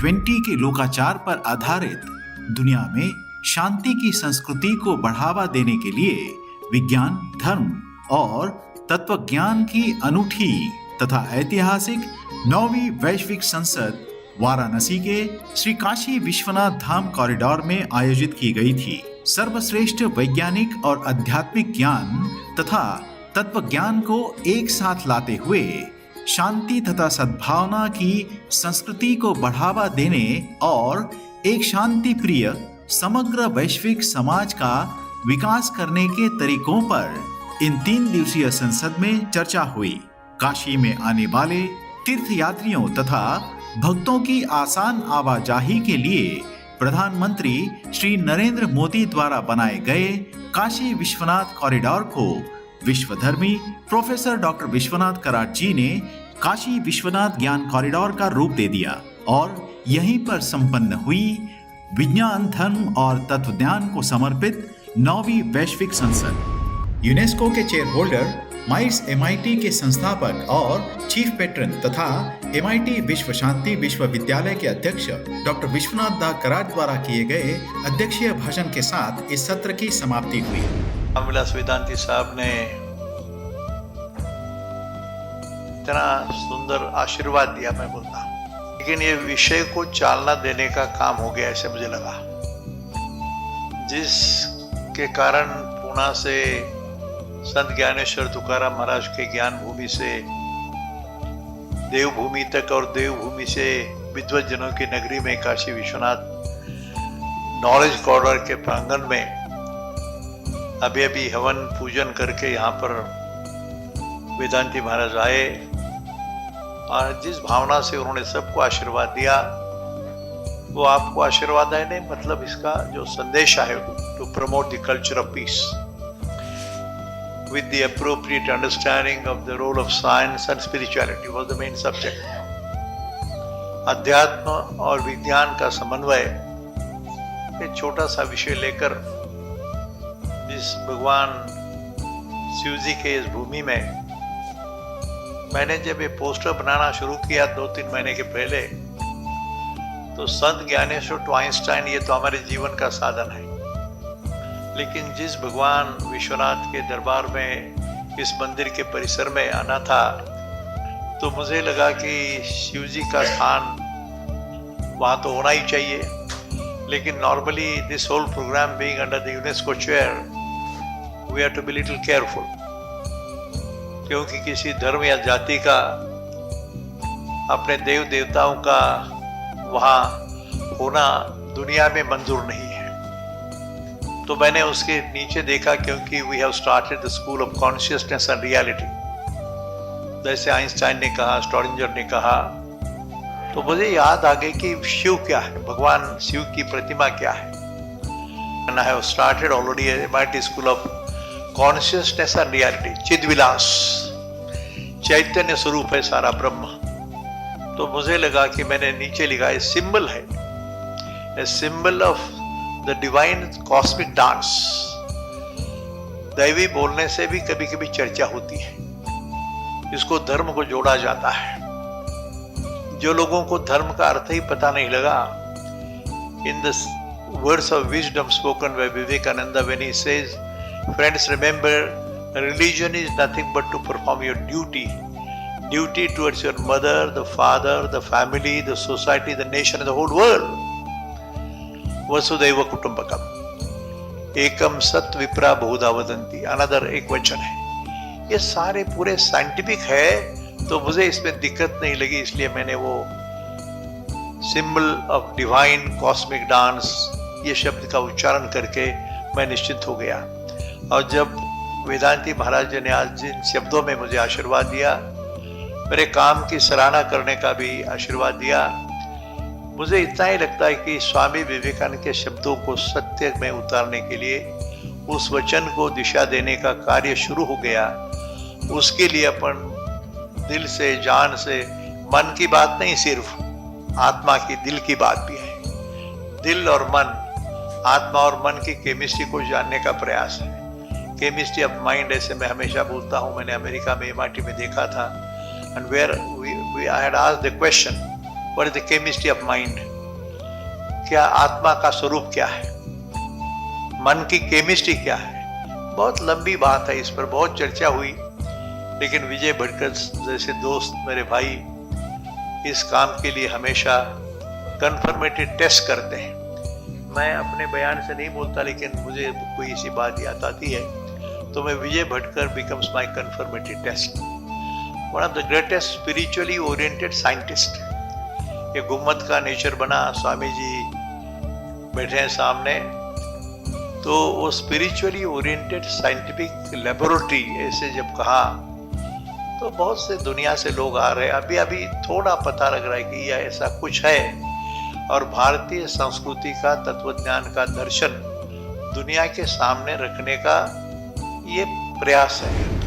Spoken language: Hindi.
G20 के लोकाचार पर आधारित दुनिया में शांति की संस्कृति को बढ़ावा देने के लिए विज्ञान, धर्म और तत्वज्ञान की अनूठी तथा ऐतिहासिक 9वीं वैश्विक संसद वाराणसी के श्री काशी विश्वनाथ धाम कॉरिडोर में आयोजित की गई थी। सर्वश्रेष्ठ वैज्ञानिक और आध्यात्मिक ज्ञान तथा तत्व ज्ञान को एक साथ लाते हुए शांति तथा सद्भावना की संस्कृति को बढ़ावा देने और एक शांति प्रिय समग्र वैश्विक समाज का विकास करने के तरीकों पर इन 3 दिवसीय संसद में चर्चा हुई। काशी में आने वाले तीर्थ यात्रियों तथा भक्तों की आसान आवाजाही के लिए प्रधानमंत्री श्री नरेंद्र मोदी द्वारा बनाए गए काशी विश्वनाथ कॉरिडोर को विश्वधर्मी प्रोफेसर डॉक्टर विश्वनाथ कराट जी ने काशी विश्वनाथ ज्ञान कॉरिडोर का रूप दे दिया और यहीं पर संपन्न हुई विज्ञान, धर्म और तत्वज्ञान को समर्पित 9वीं वैश्विक संसद। यूनेस्को के चेयर होल्डर, माइट्स MIT के संस्थापक और चीफ पेट्रन तथा MIT विश्व शांति विश्वविद्यालय के अध्यक्ष डॉक्टर विश्वनाथ दा कराट द्वारा किए गए अध्यक्षीय भाषण के साथ इस सत्र की समाप्ति हुई। रामविलास वेदांती साहब ने इतना सुंदर आशीर्वाद दिया, मैं बोलता हूँ, लेकिन ये विषय को चालना देने का काम हो गया ऐसे मुझे लगा, जिसके कारण पूना से संत ज्ञानेश्वर तुकाराम महाराज के ज्ञान भूमि से देवभूमि तक और देवभूमि से विद्वत जनों की नगरी में काशी विश्वनाथ नॉलेज कॉरिडोर के प्रांगण में अभी अभी हवन पूजन करके यहाँ पर वेदांती महाराज आए और जिस भावना से उन्होंने सबको आशीर्वाद दिया, वो आपको आशीर्वाद है नहीं, मतलब इसका जो संदेश है to promote the culture of peace with the appropriate understanding of the role of science and spirituality was the main subject. अध्यात्म और विज्ञान का समन्वय, एक छोटा सा विषय लेकर जिस भगवान शिव जी के इस भूमि में मैंने जब ये पोस्टर बनाना शुरू किया 2-3 महीने के पहले, तो संत ज्ञानेश्वर टू आइंस्टाइन ये तो हमारे जीवन का साधन है, लेकिन जिस भगवान विश्वनाथ के दरबार में इस मंदिर के परिसर में आना था, तो मुझे लगा कि शिव जी का स्थान वहाँ तो होना ही चाहिए, लेकिन normally this whole programme being under the UNESCO chair we have to be little careful, क्योंकि किसी धर्म या जाति का अपने देव देवताओं का वहाँ होना दुनिया में मंजूर नहीं है। तो मैंने उसके नीचे देखा, क्योंकि we have started the school of consciousness and reality, जैसे आइंस्टाइन ने कहा, स्ट्रोडिंजर ने कहा, तो मुझे याद आ गई कि शिव क्या है, भगवान शिव की प्रतिमा क्या है। And I have started already MIT school of consciousness and reality, चिद्विलास, चैतन्य स्वरूप है सारा ब्रह्म। तो मुझे लगा कि मैंने नीचे लिखा है सिंबल है, a symbol of the divine cosmic dance. दैवी बोलने से भी कभी कभी चर्चा होती है, इसको धर्म को जोड़ा जाता है। जो लोगों को धर्म का अर्थ ही पता नहीं लगा, in the words of wisdom spoken by Vivekananda when he says, friends remember religion is nothing but to perform your duty towards your mother, the father, the family, the society, the nation and the whole world. वसुदैव कुटुंबकम एकम सत विप्रा बहुधा वदंती, अनदर एक वचन है। ये सारे पूरे साइंटिफिक है, तो मुझे इसमें दिक्कत नहीं लगी, इसलिए मैंने वो symbol of divine cosmic dance ये शब्द का उच्चारण करके मैं निश्चिंत हो गया। और जब वेदांती महाराज ने आज जिन शब्दों में मुझे आशीर्वाद दिया, मेरे काम की सराहना करने का भी आशीर्वाद दिया, मुझे इतना ही लगता है कि स्वामी विवेकानंद के शब्दों को सत्य में उतारने के लिए, उस वचन को दिशा देने का कार्य शुरू हो गया। उसके लिए अपन दिल से, जान से, मन की बात नहीं, सिर्फ आत्मा की, दिल की बात भी है। दिल और मन, आत्मा और मन की केमिस्ट्री को जानने का प्रयास है। केमिस्ट्री ऑफ माइंड, ऐसे मैं हमेशा बोलता हूँ, मैंने अमेरिका में MIT में देखा था, and where I had asked the question, what is the chemistry of mind? क्या आत्मा का स्वरूप क्या है, मन की केमिस्ट्री क्या है। बहुत लंबी बात है, इस पर बहुत चर्चा हुई, लेकिन विजय भटकर जैसे दोस्त मेरे भाई इस काम के लिए हमेशा कन्फर्मेटरी टेस्ट करते हैं। मैं अपने बयान से नहीं बोलता, लेकिन मुझे कोई ऐसी बात याद आती है तो मैं Vijay Bhatkar becomes my confirmatory test, one of the greatest spiritually oriented scientist. ये गुम्मत का नेचर बना, स्वामी जी बैठे हैं सामने, तो वो स्पिरिचुअली ओरिएंटेड साइंटिफिक लेबोरेटरी ऐसे जब कहा तो बहुत से दुनिया से लोग आ रहे हैं। अभी अभी थोड़ा पता लग रहा है कि यह ऐसा कुछ है, और भारतीय संस्कृति का तत्वज्ञान का दर्शन दुनिया के सामने रखने का ये प्रयास है।